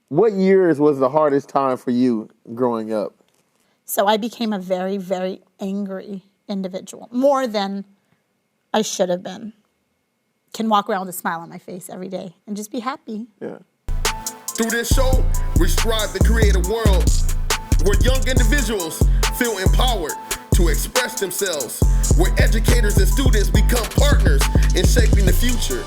What years was the hardest time for you growing up? So I became a very, very angry individual, more than I should have been. Can walk around with a smile on my face every day and just be happy. Yeah. Through this show, we strive to create a world where young individuals feel empowered to express themselves, where educators and students become partners in shaping the future,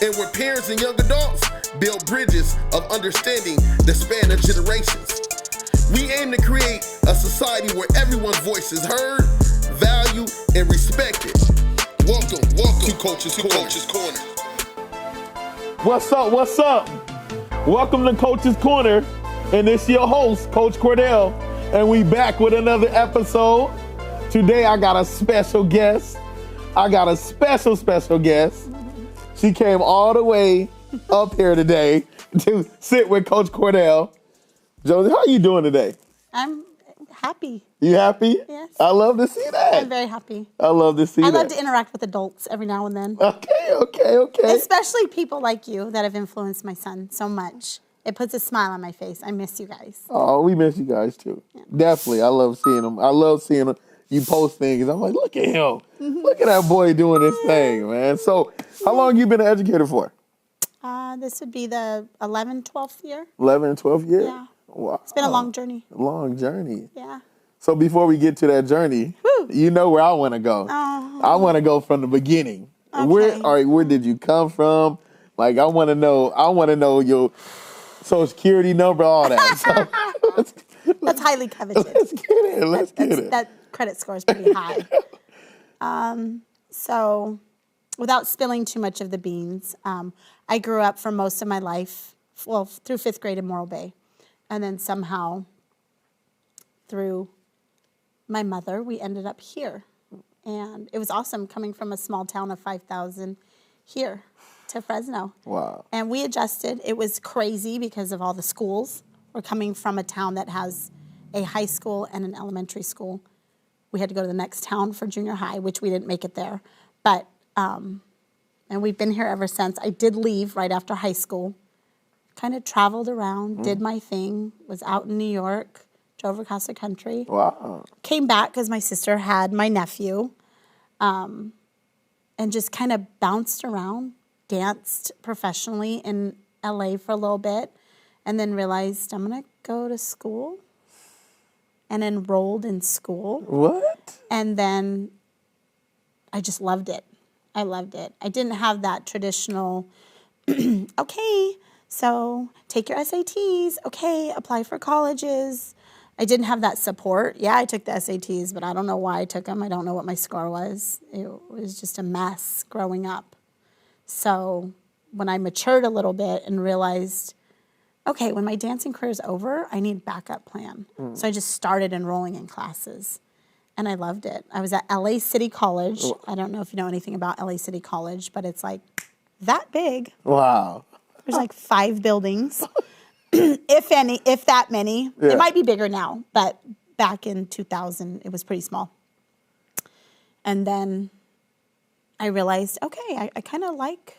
and where parents and young adults build bridges of understanding that span the generations. We aim to create a society where everyone's voice is heard, valued, and respected. Welcome to Coach's Corner. What's up? Welcome to Coach's Corner, and it's your host, Coach Cordell, and we back with another episode. Today I got a special guest. Special guest. She came all the way up here today to sit with Coach Cordell. Josie, how are you doing today? I'm happy. You happy? Yes. I love to see that. I'm very happy. I love to see that. I love to interact with adults every now and then. Okay. Especially people like you that have influenced my son so much. It puts a smile on my face. I miss you guys. Oh, we miss you guys too. Yeah. Definitely. I love seeing them. I love seeing them. You post things. I'm like, look at him. Look at that boy doing this thing, man. So how long you been an educator for? This would be the 11th, 12th year. 11, 12 years? Yeah. Wow. It's been a long journey. Long journey. Yeah. So before we get to that journey, you know where I want to go. Oh. I want to go from the beginning. Okay. Where did you come from? Like, I want to know your Social Security number, all that. So, that's highly coveted. Let's get it. That credit score is pretty high. So without spilling too much of the beans, I grew up for most of my life, well, through 5th grade in Morro Bay. And then somehow through my mother, we ended up here. And it was awesome coming from a small town of 5,000 here to Fresno. Wow. And we adjusted. It was crazy because of all the schools. We're coming from a town that has a high school and an elementary school. We had to go to the next town for junior high, which we didn't make it there. But, and we've been here ever since. I did leave right after high school, kind of traveled around, did my thing, was out in New York, drove across the country. Wow. Came back because my sister had my nephew, and just kind of bounced around, danced professionally in LA for a little bit, and then realized I'm going to go to school, and enrolled in school. What? And then I just loved it. I loved it. I didn't have that traditional, okay, so take your SATs, okay, apply for colleges. I didn't have that support. Yeah, I took the SATs, but I don't know why I took them. I don't know what my score was. It was just a mess growing up. So when I matured a little bit and realized, okay, when my dancing career is over, I need a backup plan. So I just started enrolling in classes, and I loved it. I was at LA City College. I don't know if you know anything about LA City College, but it's like that big. Wow. There's like 5 buildings, if that many. Yeah. It might be bigger now, but back in 2000, it was pretty small. And then I realized, okay, I kind of like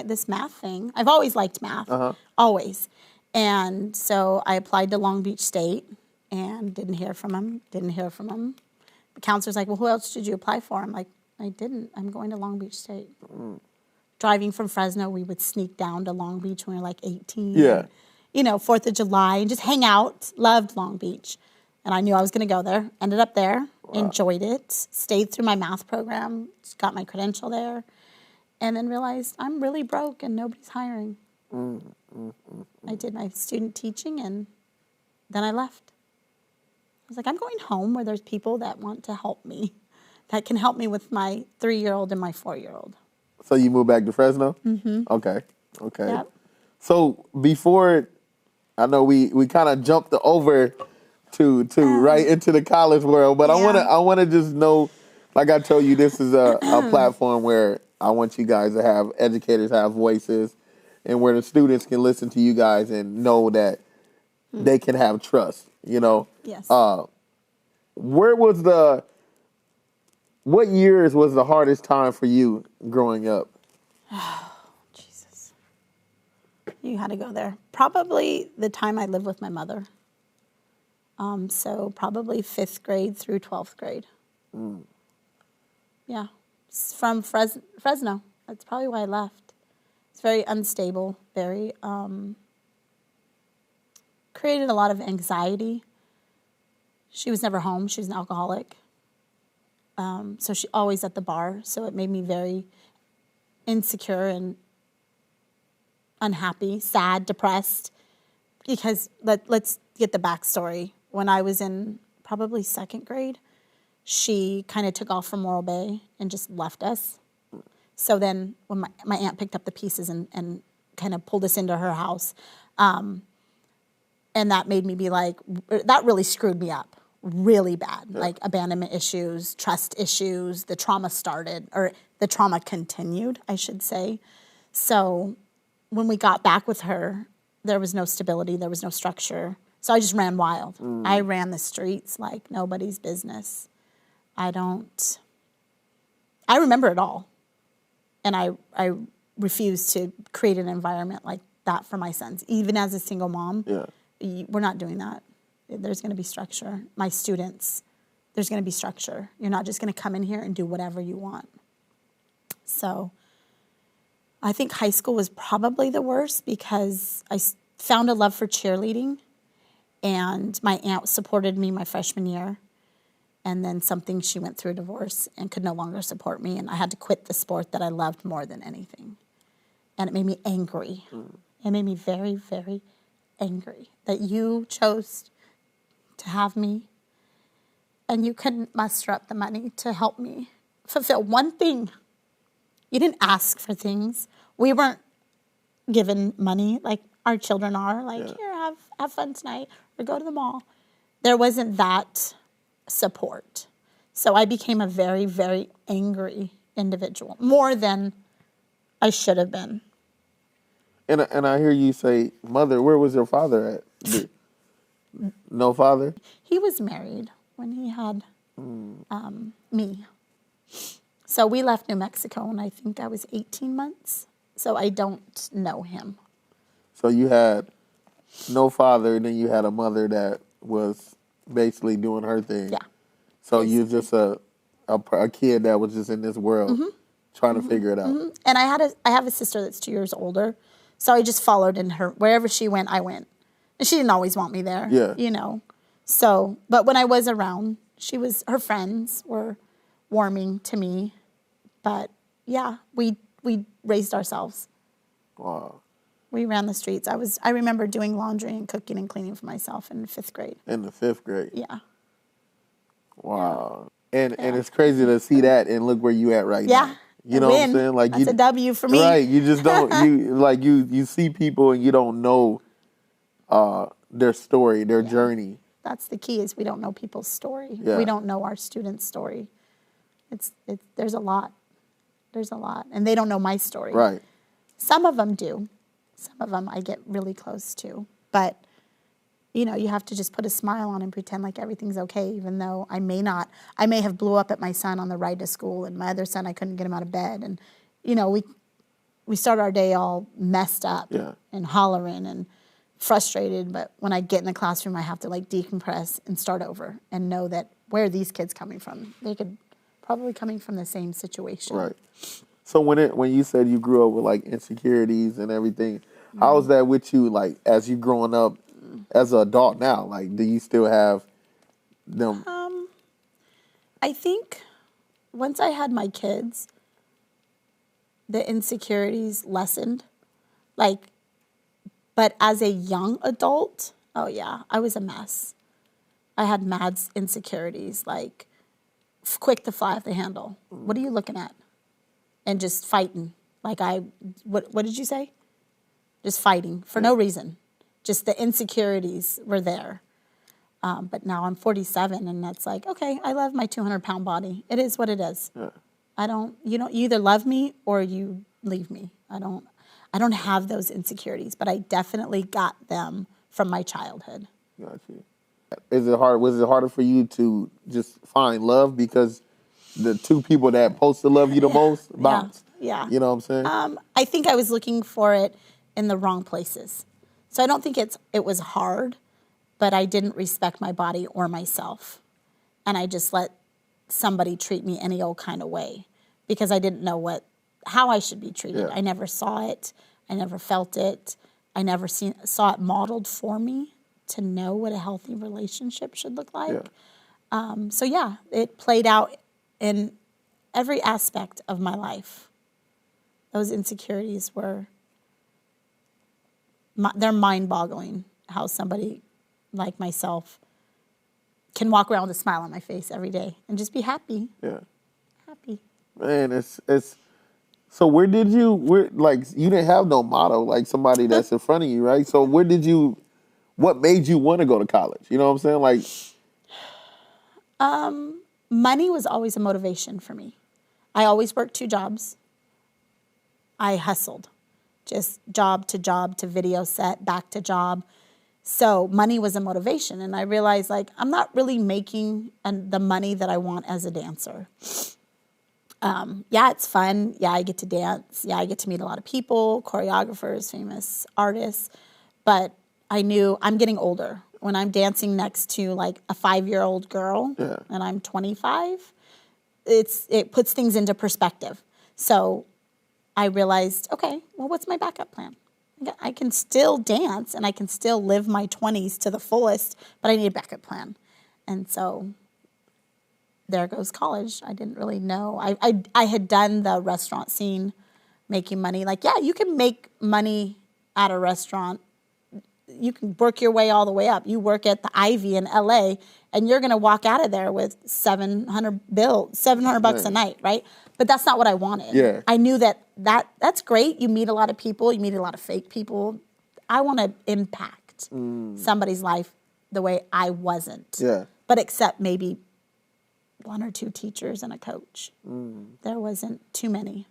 this math thing. I've always liked math, always. And so I applied to Long Beach State and didn't hear from them. The counselor's like, well, who else did you apply for? I'm like, I didn't. I'm going to Long Beach State. Driving from Fresno, we would sneak down to Long Beach when we were like 18. Yeah. And, 4th of July, and just hang out. Loved Long Beach. And I knew I was going to go there. Ended up there. Wow. Enjoyed it. Stayed through my math program. Got my credential there. And then realized I'm really broke and nobody's hiring. I did my student teaching, and then I left. I was like, I'm going home where there's people that want to help me, that can help me with my 3-year-old and my 4-year-old. So you moved back to Fresno? Mm-hmm. Okay. Yep. So before, I know we kind of jumped over to right into the college world, but yeah. I want to just know, like I told you, this is a platform where I want you guys to have educators have voices, and where the students can listen to you guys and know that they can have trust. Yes. What years was the hardest time for you growing up? Oh, Jesus. You had to go there. Probably the time I lived with my mother. So probably 5th grade through 12th grade. Yeah. It's from Fresno. That's probably why I left. It's very unstable, very, created a lot of anxiety. She was never home. She was an alcoholic. So she always at the bar. So it made me very insecure and unhappy, sad, depressed. Because let's get the backstory. When I was in probably 2nd grade, she kind of took off from Morro Bay and just left us. So then when my aunt picked up the pieces and kind of pulled us into her house, and that made me be like, that really screwed me up really bad. Yeah. Like abandonment issues, trust issues, the trauma started, or the trauma continued, I should say. So when we got back with her, there was no stability, there was no structure. So I just ran wild. I ran the streets like nobody's business. I remember it all. And I refuse to create an environment like that for my sons. Even as a single mom, we're not doing that. There's going to be structure. My students, there's going to be structure. You're not just going to come in here and do whatever you want. So I think high school was probably the worst because I found a love for cheerleading. And my aunt supported me my freshman year. And then she went through a divorce and could no longer support me. And I had to quit the sport that I loved more than anything. And it made me angry. It made me very, very angry that you chose to have me and you couldn't muster up the money to help me fulfill one thing. You didn't ask for things. We weren't given money like our children are. Like, here, have fun tonight or go to the mall. There wasn't that support. So I became a very, very angry individual, more than I should have been. And I hear you say, Mother, where was your father at? No father? He was married when he had me. So we left New Mexico when I think I was 18 months. So I don't know him. So you had no father, and then you had a mother that was basically doing her thing. Yeah. So you're just a kid that was just in this world trying to figure it out. And I have a sister that's 2 years older. So I just followed in her. Wherever she went, I went. And she didn't always want me there. Yeah. You know. So, but when I was around, her friends were warming to me. But yeah, we raised ourselves. Wow. We ran the streets. I remember doing laundry and cooking and cleaning for myself in 5th grade. In the 5th grade? Yeah. Wow. And it's crazy to see that and look where you at right now. You know what I'm saying? Like that's a W for me. Right. You just don't you see people and you don't know their story, their journey. That's the key is we don't know people's story. Yeah. We don't know our students' story. There's a lot. There's a lot. And they don't know my story. Right. Some of them do. Some of them I get really close to. But, you know, you have to just put a smile on and pretend like everything's okay, even though I may not. I may have blew up at my son on the ride to school, and my other son, I couldn't get him out of bed. And, you know, we start our day all messed up and hollering and frustrated. But when I get in the classroom, I have to, like, decompress and start over and know that where are these kids coming from? They could probably coming from the same situation. Right. So when you said you grew up with, like, insecurities and everything, how was that with you, like, as you growing up as an adult now? Like, do you still have them? I think once I had my kids, the insecurities lessened. Like, but as a young adult, oh yeah, I was a mess. I had mad insecurities, like quick to fly off the handle. What are you looking at? And just fighting. Like what did you say? Just fighting for no reason. Just the insecurities were there. But now I'm 47 and that's like, okay, I love my 200-pound body. It is what it is. Yeah. You either love me or you leave me. I don't have those insecurities, but I definitely got them from my childhood. Got you. Was it harder for you to just find love because the two people that supposed to love you the most bounced? Yeah. You know what I'm saying? I think I was looking for it in the wrong places. So I don't think it was hard, but I didn't respect my body or myself. And I just let somebody treat me any old kind of way because I didn't know how I should be treated. Yeah. I never saw it. I never felt it. I never saw it modeled for me to know what a healthy relationship should look like. Yeah. It played out in every aspect of my life. Those insecurities they're mind-boggling how somebody like myself can walk around with a smile on my face every day and just be happy. Yeah. Happy. Man, it's so where like you didn't have no motto like somebody that's in front of you, right? So what made you want to go to college? You know what I'm saying? Like Money was always a motivation for me. I always worked 2 jobs. I hustled. Just job to video set, back to job. So money was a motivation. And I realized, like, I'm not really making the money that I want as a dancer. It's fun. Yeah, I get to dance. Yeah, I get to meet a lot of people, choreographers, famous artists. But I knew I'm getting older. When I'm dancing next to, like, a 5-year-old girl and I'm 25, it puts things into perspective. So I realized, okay, well, what's my backup plan? I can still dance and I can still live my 20s to the fullest, but I need a backup plan. And so there goes college. I didn't really know. I had done the restaurant scene, making money. Like, yeah, you can make money at a restaurant. You can work your way all the way up. You work at the Ivy in LA and you're going to walk out of there with $700 a night, right? But that's not what I wanted. Yeah. I knew that's great. You meet a lot of people. You meet a lot of fake people. I want to impact somebody's life the way I wasn't. Yeah. But except maybe 1 or 2 teachers and a coach. There wasn't too many.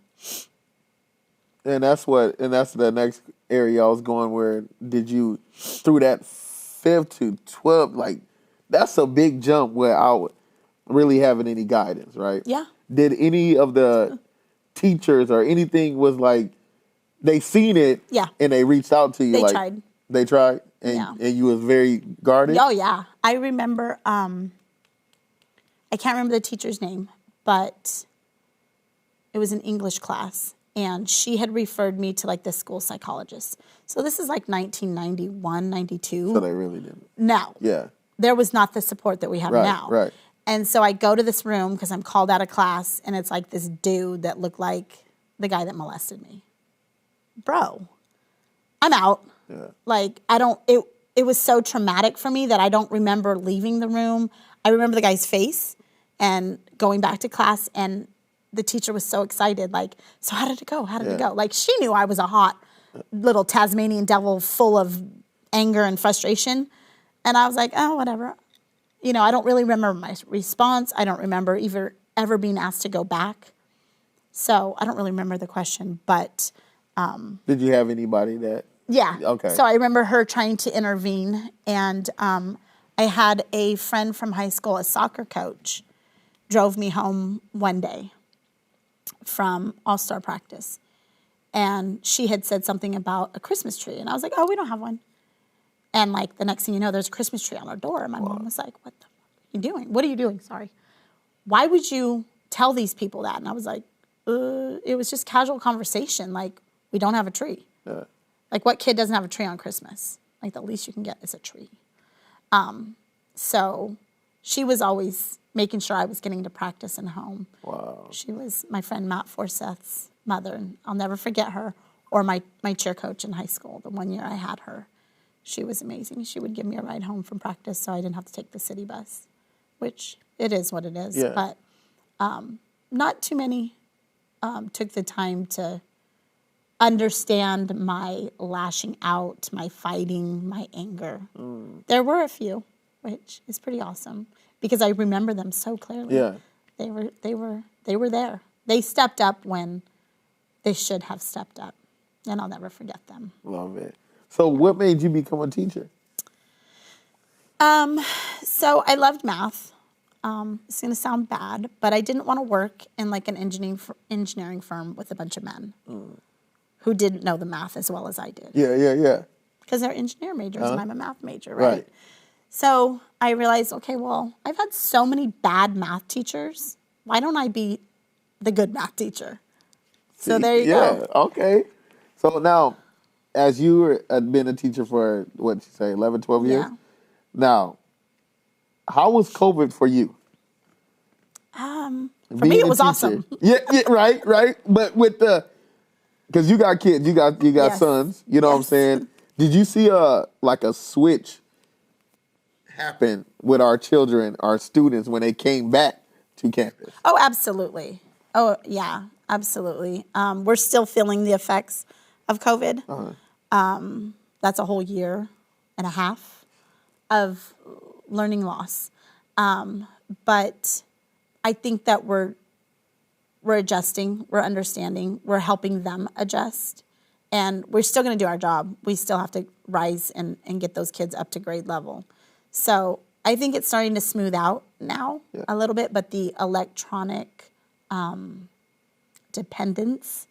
And that's the next area I was going where did you, through that 5th to 12th, like, that's a big jump without really having any guidance, right? Yeah. Did any of the teachers or anything was like, they seen it and they reached out to you? They like, tried. They tried? And you was very guarded? Oh, yeah. I remember, I can't remember the teacher's name, but it was an English class. And she had referred me to, like, the school psychologist. So this is like 1991, 92. So they really didn't. No. Yeah. There was not the support that we have now. Right. And so I go to this room because I'm called out of class, and it's like this dude that looked like the guy that molested me. Bro, I'm out. Yeah. Like, it was so traumatic for me that I don't remember leaving the room. I remember the guy's face and going back to class, and the teacher was so excited, like, so how did it go? How did it go? Like, she knew I was a hot little Tasmanian devil full of anger and frustration. And I was like, oh, whatever. You know, I don't really remember my response. I don't remember ever being asked to go back. So I don't really remember the question, but... Did you have anybody that... Yeah. Okay. So I remember her trying to intervene, and I had a friend from high school, a soccer coach, drove me home one day from all-star practice. And she had said something about a Christmas tree. And I was like, oh, we don't have one. And, like, the next thing you know, there's a Christmas tree on our door. And my mom was like, what the fuck are you doing? What are you doing? Sorry. Why would you tell these people that? And I was like, it was just casual conversation. Like, we don't have a tree. Yeah. Like, what kid doesn't have a tree on Christmas? Like, the least you can get is a tree. So she was always making sure I was getting to practice and home. Wow. She was my friend Matt Forsyth's mother, and I'll never forget her, or my cheer coach in high school, the one year I had her. She was amazing. She would give me a ride home from practice so I didn't have to take the city bus, which it is what it is. Yeah. But not too many took the time to understand my lashing out, my fighting, my anger. There were a few, which is pretty awesome because I remember them so clearly. Yeah. They were there. They stepped up when they should have stepped up, and I'll never forget them. Love it. So what made you become a teacher? So I loved math. It's going to sound bad, but I didn't want to work in like an engineering firm with a bunch of men who didn't know the math as well as I did. Yeah. Because they're engineer majors and I'm a math major, right? So I realized, okay, well, I've had so many bad math teachers. Why don't I be the good math teacher? So there you go. Okay. So now, as you had been a teacher for, what you say, 11, 12 years? Yeah. Now, how was COVID for you? For me, it was awesome. Yeah, right. But with because you got kids, you got Yes. sons, you know what I'm saying? Did you see a switch happen with our children, our students, when they came back to campus? Oh, absolutely. Oh, yeah, absolutely. We're still feeling the effects of COVID. That's a whole year and a half of learning loss. But I think that we're adjusting, we're understanding, we're helping them adjust, and we're still going to do our job. We still have to rise and get those kids up to grade level. So I think it's starting to smooth out now a little bit, but the electronic dependence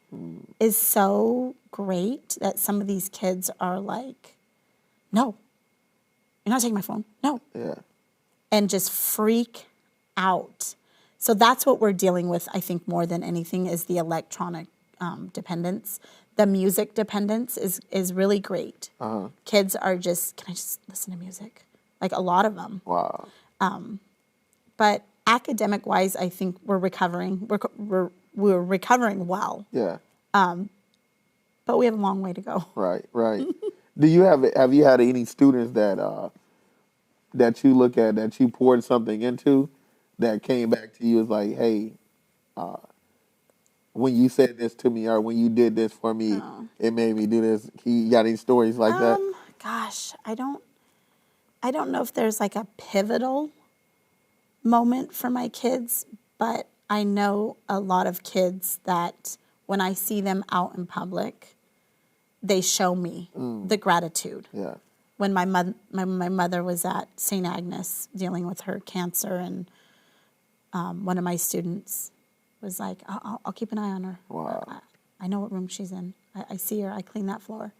is so great that some of these kids are like, no, you're not taking my phone, no. Yeah. And just freak out. So that's what we're dealing with, I think, more than anything is the electronic dependence. The music dependence is really great. Kids are just, can I just listen to music? Like a lot of them. Wow. But academic-wise, I think we're recovering. We're recovering well. Yeah. But we have a long way to go. Right. Do you have you had any students that you look at, that you poured something into, that came back to you as like, hey, when you said this to me, or when you did this for me, it made me do this? You got any stories like that? Gosh, I don't know if there's like a pivotal moment for my kids, but I know a lot of kids that when I see them out in public, they show me the gratitude. Yeah. When my mother was at St. Agnes dealing with her cancer, and one of my students was like, I'll keep an eye on her. Wow. I know what room she's in. I see her. I clean that floor.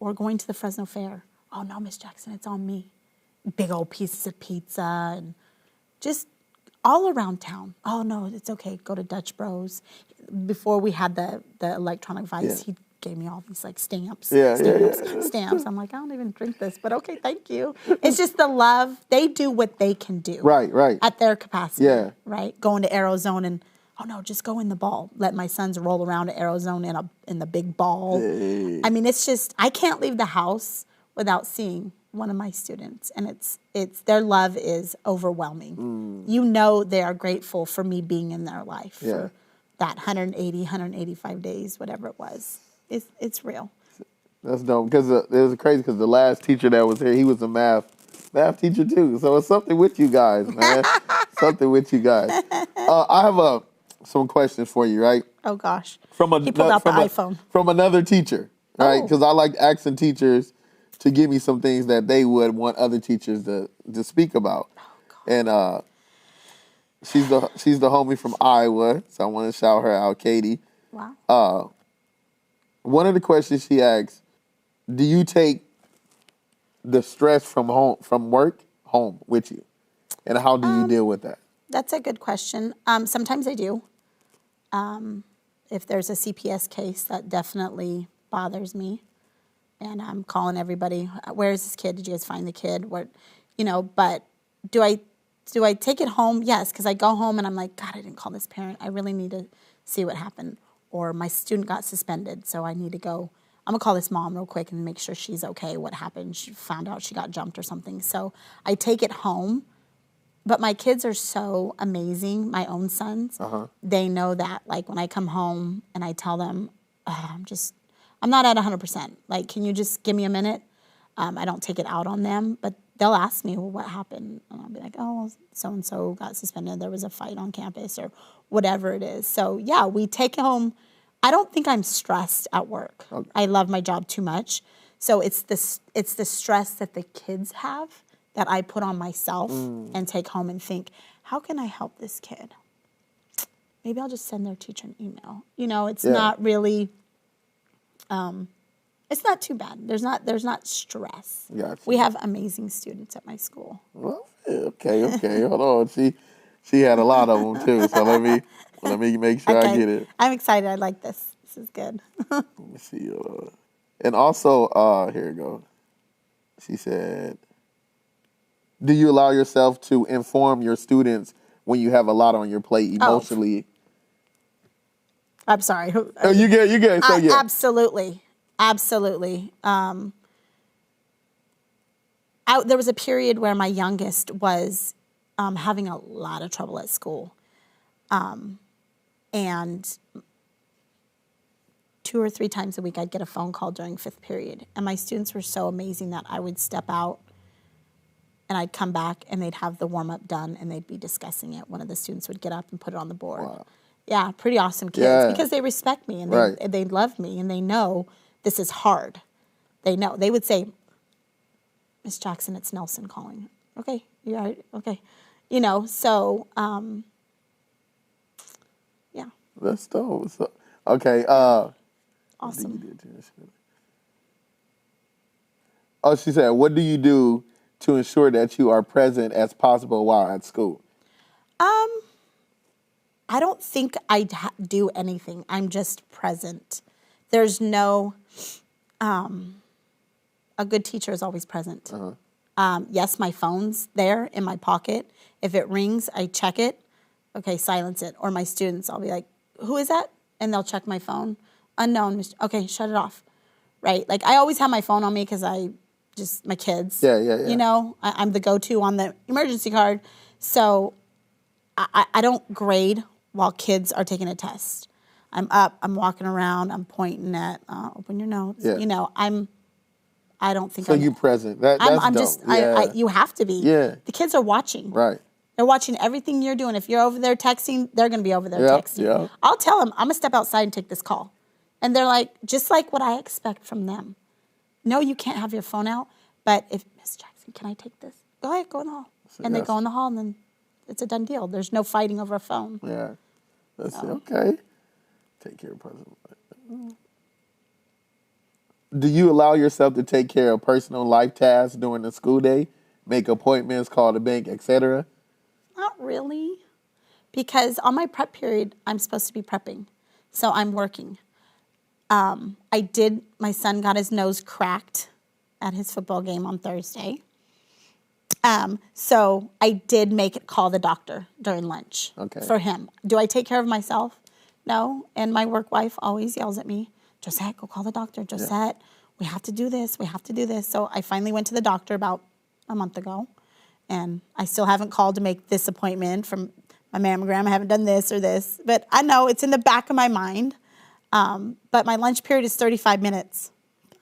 Or going to the Fresno Fair. Oh, no, Miss Jackson, it's on me. Big old pieces of pizza and just all around town. Oh, no, it's okay. Go to Dutch Bros. Before we had the electronic vice, he gave me all these like stamps. Stamps. I'm like, I don't even drink this, but okay, thank you. It's just the love. They do what they can do. Right. At their capacity. Yeah. Right. Going to Aerozone and, oh no, just go in the ball. Let my sons roll around at Aerozone in the big ball. Hey. I mean, it's just, I can't leave the house without seeing one of my students, and it's their love is overwhelming. They are grateful for me being in their life for that 185 days, whatever it was. It's real. That's dope, because it was crazy, because the last teacher that was here, he was a math teacher too. So it's something with you guys, man. Something with you guys. I have some questions for you, right? Oh gosh. He pulled out the iPhone. From another teacher, right? Because I like asking teachers to give me some things that they would want other teachers to speak about. Oh, God. And she's the homie from Iowa, so I want to shout her out, Katie. Wow. One of the questions she asks, do you take the stress from work home with you? And how do you deal with that? That's a good question. Sometimes I do. If there's a CPS case, that definitely bothers me. And I'm calling everybody, where is this kid? Did you guys find the kid? But do I take it home? Yes, because I go home and I'm like, God, I didn't call this parent. I really need to see what happened. Or my student got suspended, so I need to go. I'm going to call this mom real quick and make sure she's okay. What happened? She found out she got jumped or something. So I take it home. But my kids are so amazing, my own sons. They know that, like, when I come home and I tell them, I'm not at 100%. Like, can you just give me a minute? I don't take it out on them, but they'll ask me, well, what happened? And I'll be like, oh, well, so-and-so got suspended. There was a fight on campus or whatever it is. So, yeah, we take it home. I don't think I'm stressed at work. Okay. I love my job too much. So it's the stress that the kids have that I put on myself and take home and think, how can I help this kid? Maybe I'll just send their teacher an email. It's not really It's not too bad. There's not stress. Gotcha. We have amazing students at my school. Well, okay. Hold on. She had a lot of them too. So let me make sure I get it. I'm excited. I like this. This is good. Let me see. And also, here we go. She said, do you allow yourself to inform your students when you have a lot on your plate emotionally? I'm sorry. Oh, you get it. So yeah. Absolutely. There was a period where my youngest was having a lot of trouble at school. And 2 or 3 times a week, I'd get a phone call during 5th period. And my students were so amazing that I would step out and I'd come back and they'd have the warm-up done and they'd be discussing it. One of the students would get up and put it on the board. Wow. Yeah, pretty awesome kids because they respect me and they love me and they know this is hard. They know. They would say, Miss Jackson, it's Nelson calling. Okay, you all right? Okay. So, yeah. That's dope. Okay. Awesome. Oh, she said, what do you do to ensure that you are present as possible while at school? I don't think I do anything. I'm just present. There's no, a good teacher is always present. Yes, my phone's there in my pocket. If it rings, I check it. Okay, silence it. Or my students, I'll be like, who is that? And they'll check my phone. Unknown. Okay, shut it off. Right? Like, I always have my phone on me because my kids. Yeah. I'm the go-to on the emergency card. So I don't grade while kids are taking a test. I'm up, I'm walking around, I'm pointing at, open your notes. Yeah. I don't think so you present. That's I'm dope. just, you have to be. Yeah. The kids are watching. Right. They're watching everything you're doing. If you're over there texting, they're going to be over there texting. Yeah. I'll tell them, I'm going to step outside and take this call. And they're like, just like what I expect from them. No, you can't have your phone out. But if, Miss Jackson, can I take this? Go ahead, go in the hall. And they go in the hall and then it's a done deal. There's no fighting over a phone. Yeah. That's it. Okay. Take care of personal life. Do you allow yourself to take care of personal life tasks during the school day? Make appointments, call the bank, etc.? Not really. Because on my prep period, I'm supposed to be prepping. So I'm working. My son got his nose cracked at his football game on Thursday. So I did call the doctor during lunch for him. Do I take care of myself? No. And my work wife always yells at me, Josette, go call the doctor. Josette, we have to do this. We have to do this. So I finally went to the doctor about a month ago. And I still haven't called to make this appointment from my mammogram. I haven't done this or this. But I know it's in the back of my mind. But my lunch period is 35 minutes.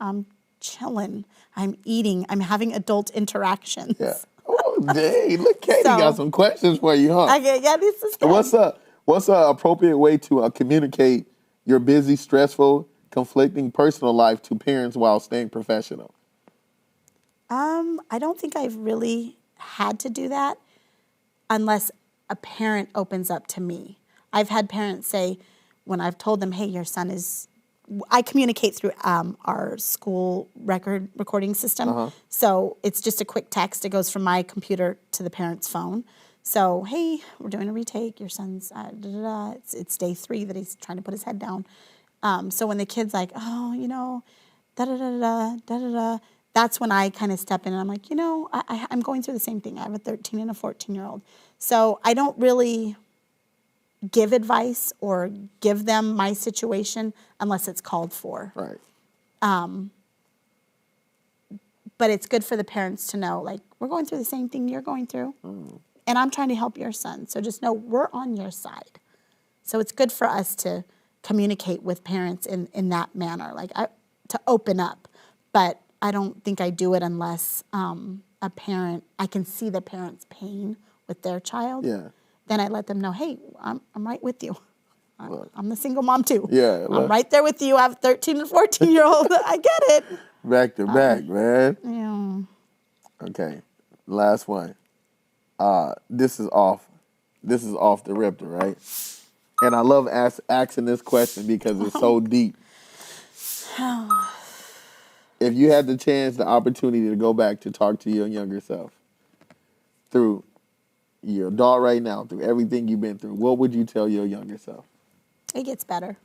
I'm chilling. I'm eating. I'm having adult interactions. Yeah. Oh, dang. Look, Katie got some questions for you, huh? This is good. What's an appropriate way to communicate your busy, stressful, conflicting personal life to parents while staying professional? I don't think I've really had to do that unless a parent opens up to me. I've had parents say, when I've told them, hey, your son is... I communicate through our school recording system. So it's just a quick text. It goes from my computer to the parent's phone. So, hey, we're doing a retake. Your son's, it's day 3 that he's trying to put his head down. So when the kid's like, oh, da-da-da-da-da, that's when I kind of step in and I'm like, I'm going through the same thing. I have a 13 and a 14-year-old. So I don't really give advice or give them my situation unless it's called for. Right. But it's good for the parents to know, like, we're going through the same thing you're going through. And I'm trying to help your son. So just know we're on your side. So it's good for us to communicate with parents in that manner, to open up. But I don't think I do it unless I can see the parent's pain with their child. Yeah. Then I let them know, hey, I'm right with you. I'm the single mom too. Yeah. I'm right there with you. I have a 13 and 14-year-old. I get it. Back to back, man. Yeah. Okay. Last one. This is off the ripper, right? And I love asking this question because it's so deep. If you had the chance, the opportunity to go back to talk to your younger self through your adult right now, through everything you've been through, what would you tell your younger self? It gets better.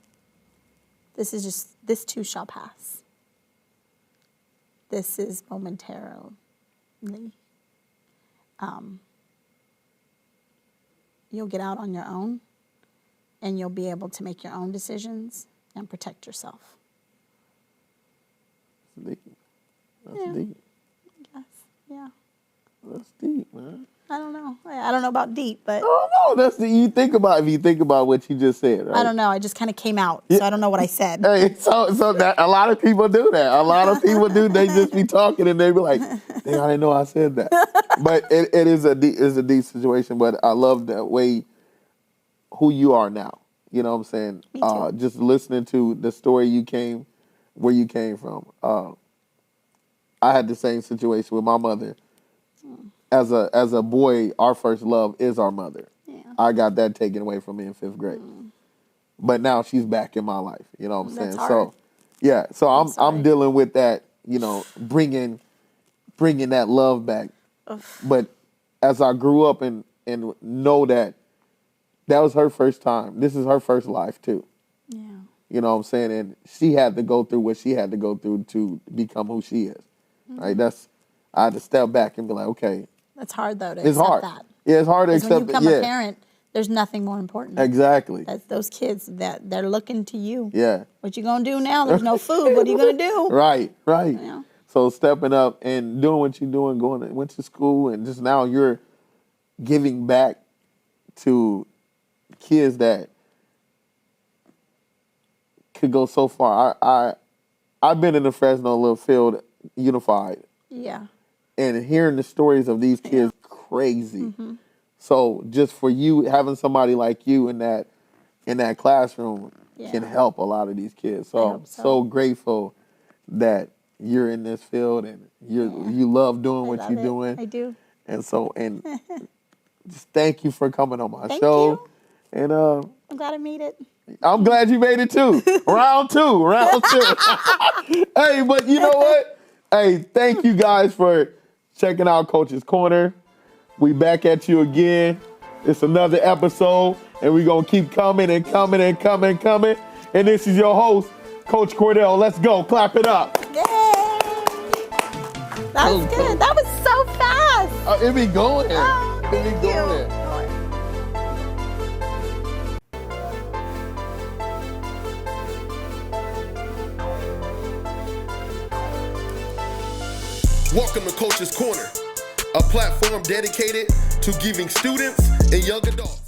This too shall pass. This is momentarily. You'll get out on your own, and you'll be able to make your own decisions and protect yourself. That's deep. Yes. Yeah. That's deep, man. I don't know. I don't know about deep, but Oh no, if you think about what you just said, right? I don't know. I just kind of came out, so I don't know what I said. Hey, so that a lot of people do that. A lot of people do. They just be talking and they be like, "Dang, I didn't know I said that." But it is a deep situation. But I love the way who you are now. You know what I'm saying? Me too. Just listening to the story where you came from. I had the same situation with my mother. As a boy, our first love is our mother. Yeah. I got that taken away from me in 5th grade. But now she's back in my life. You know what I'm saying? Hard. So, yeah. So I'm dealing with that. You know, bringing that love back. Ugh. But as I grew up and know that was her first time. This is her first life too. Yeah. You know what I'm saying? And she had to go through what she had to go through to become who she is. Mm-hmm. Right? I had to step back and be like, okay. That's hard, though, to accept that. Yeah, it's hard to accept that. When you become a parent, there's nothing more important. Exactly. That's those kids that they're looking to you. Yeah. What you gonna do now? There's no food. What are you gonna do? Right. Yeah. So stepping up and doing what you're doing, went to school, and just now you're giving back to kids that could go so far. I've been in the Fresno little field unified. Yeah. And hearing the stories of these kids, crazy. Mm-hmm. So just for you, having somebody like you in that classroom can help a lot of these kids. So I'm so grateful that you're in this field and you love doing what you're doing. I do. And just thank you for coming on my show. You. And I'm glad I made it. I'm glad you made it too. Round two. Hey, but you know what? Hey, thank you guys for checking out Coach's Corner. We back at you again. It's another episode, and we're going to keep coming and coming and coming and coming. And this is your host, Coach Cordell. Let's go. Clap it up. Yay! That was good. That was so fast. It be going. Oh, thank you. Welcome to Coach's Corner, a platform dedicated to giving students and young adults